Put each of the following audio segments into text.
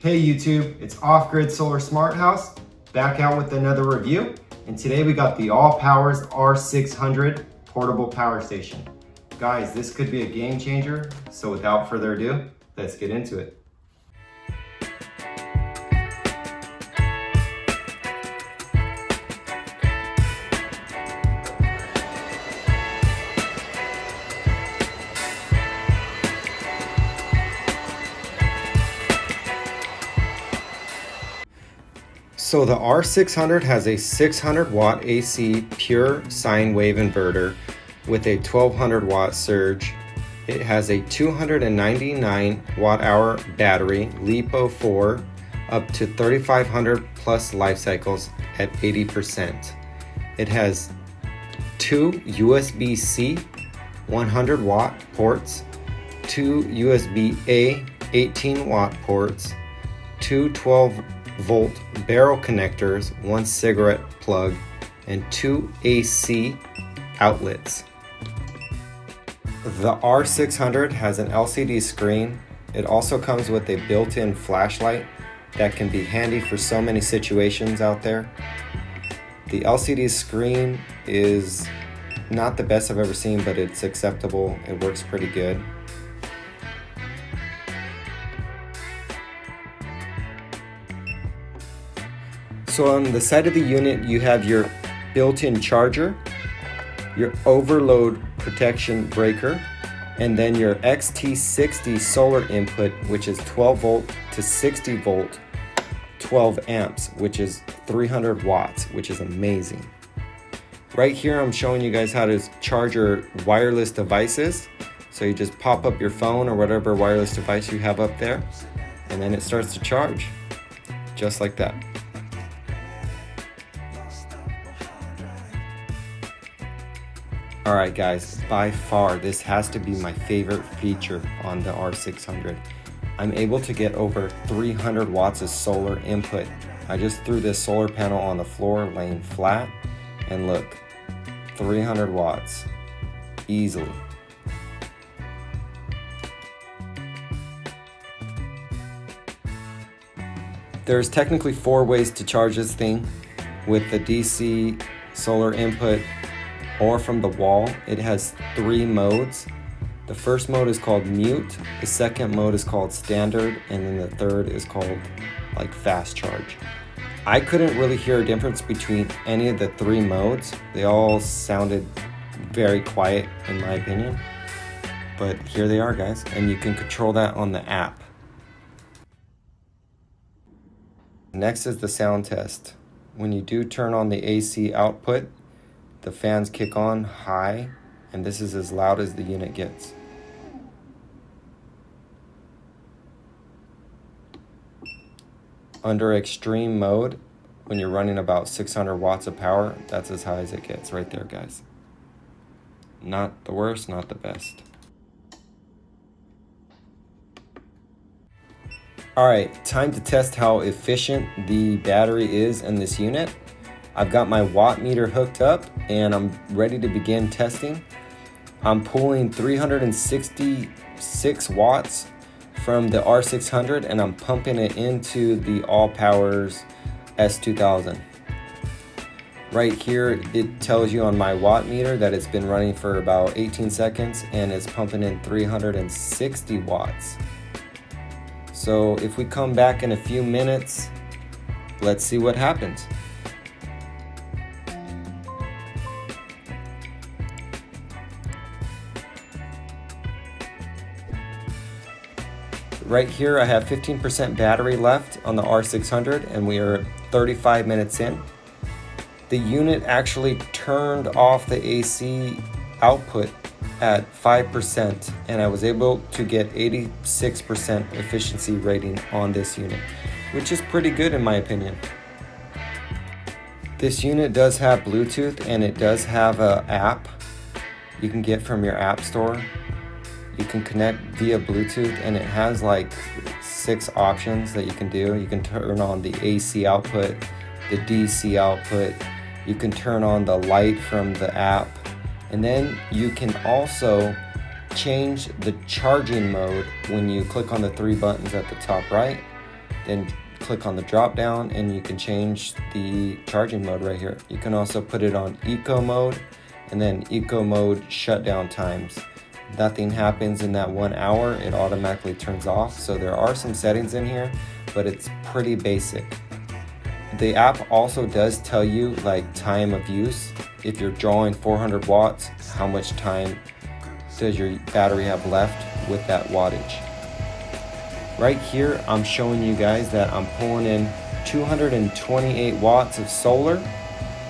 Hey YouTube, it's Off Grid Solar Smart House, back out with another review. And today we got the Allpowers R600 portable power station. Guys, this could be a game changer. So without further ado, let's get into it. So the R600 has a 600 watt AC pure sine wave inverter with a 1200 watt surge. It has a 299 watt hour battery, LiPo 4, up to 3500 plus life cycles at 80%. It has two USB-C 100 watt ports, two USB-A 18 watt ports, two 12 volt barrel connectors, one cigarette plug, and two AC outlets. The R600 has an LCD screen. It also comes with a built-in flashlight that can be handy for so many situations out there. The LCD screen is not the best I've ever seen, but it's acceptable. It works pretty good. So on the side of the unit, you have your built-in charger, your overload protection breaker, and then your XT60 solar input, which is 12 volt to 60 volt, 12 amps, which is 300 watts, which is amazing. Right here, I'm showing you guys how to charge your wireless devices. So you just pop up your phone or whatever wireless device you have up there, and then it starts to charge, just like that. Alright guys, by far this has to be my favorite feature on the R600. I'm able to get over 300 watts of solar input. I just threw this solar panel on the floor laying flat, and look, 300 watts, easily. There's technically 4 ways to charge this thing with the DC solar input or from the wall. It has 3 modes. The first mode is called mute, the second mode is called standard, and then the third is called like fast charge. I couldn't really hear a difference between any of the 3 modes. They all sounded very quiet in my opinion, but here they are guys, and you can control that on the app. Next is the sound test. When you do turn on the AC output, the fans kick on high, and this is as loud as the unit gets. Under extreme mode, when you're running about 600 watts of power, that's as high as it gets right there, guys. Not the worst, not the best. Alright, time to test how efficient the battery is in this unit. I've got my watt meter hooked up and I'm ready to begin testing. I'm pulling 366 watts from the R600 and I'm pumping it into the Allpowers S2000. Right here it tells you on my watt meter that it's been running for about 18 seconds and it's pumping in 360 watts. So if we come back in a few minutes, let's see what happens. Right here I have 15% battery left on the R600 and we are 35 minutes in. The unit actually turned off the AC output at 5% and I was able to get 86% efficiency rating on this unit, which is pretty good in my opinion. This unit does have Bluetooth and it does have an app you can get from your app store. You can connect via Bluetooth and it has like 6 options that you can do. You can turn on the AC output, the DC output, you can turn on the light from the app, and then you can also change the charging mode when you click on the 3 buttons at the top right. and click on the drop down and you can change the charging mode right here. You can also put it on eco mode and then eco mode shutdown times. Nothing happens in that 1 hour, it automatically turns off. So there are some settings in here, but it's pretty basic. The app also does tell you like time of use. If you're drawing 400 watts, how much time does your battery have left with that wattage? Right here, I'm showing you guys that I'm pulling in 228 watts of solar,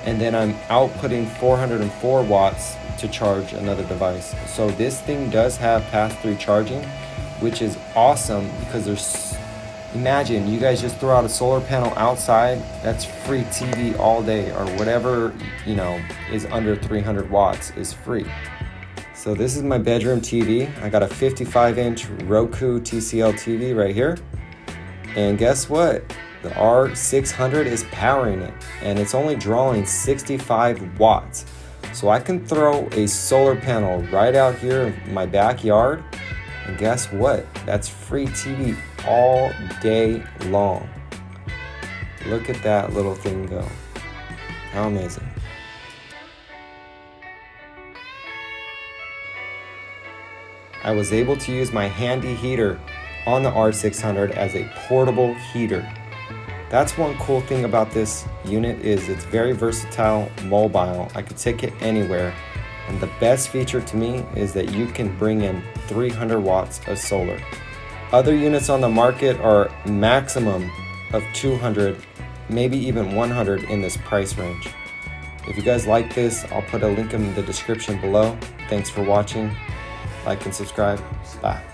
and then I'm outputting 404 watts to charge another device. So this thing does have pass-through charging, which is awesome because imagine you guys just throw out a solar panel outside, that's free TV all day, or whatever, you know, is under 300 watts is free. So this is my bedroom TV. I got a 55-inch Roku TCL TV right here. And guess what? The R600 is powering it, and it's only drawing 65 watts. So I can throw a solar panel right out here in my backyard, and guess what? That's free TV all day long. Look at that little thing go. How amazing. I was able to use my handy heater on the R600 as a portable heater. That's one cool thing about this unit is it's very versatile, mobile. I could take it anywhere. And the best feature to me is that you can bring in 300 watts of solar. Other units on the market are maximum of 200, maybe even 100 in this price range. If you guys like this, I'll put a link in the description below. Thanks for watching. Like and subscribe. Bye.